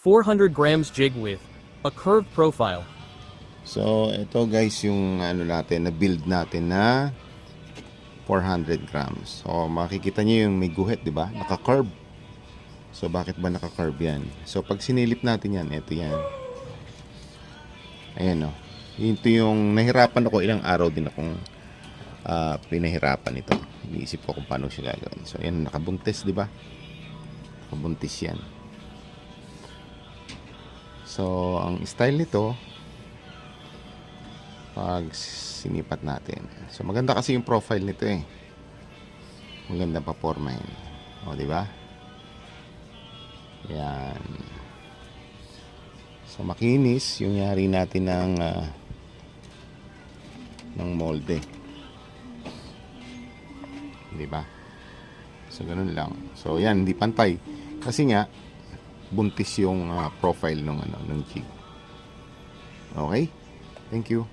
400 grams jig with a curved profile. So, ito guys yung ano natin, na-build natin na 400 grams. So, makikita nyo yung may guhit, di ba? Naka-curve. So, bakit ba naka-curve yan? So, pag sinilip natin yan, ito yan. Ayan o. Ito yung nahirapan ako, ilang araw din akong pinahirapan ito. Iniisip ko kung paano siya gagawin. So, ayan, nakabuntis, di ba? Nakabuntis yan. So, ang style nito, pag sinipat natin. So, maganda kasi yung profile nito eh. Maganda pa forma yun. O, di ba? Yan. So, makinis yung yari natin ng molde. Di ba? So, ganun lang. So, yan, hindi pantay. Kasi nga, buntis yung profile ng jig. Okay? Thank you.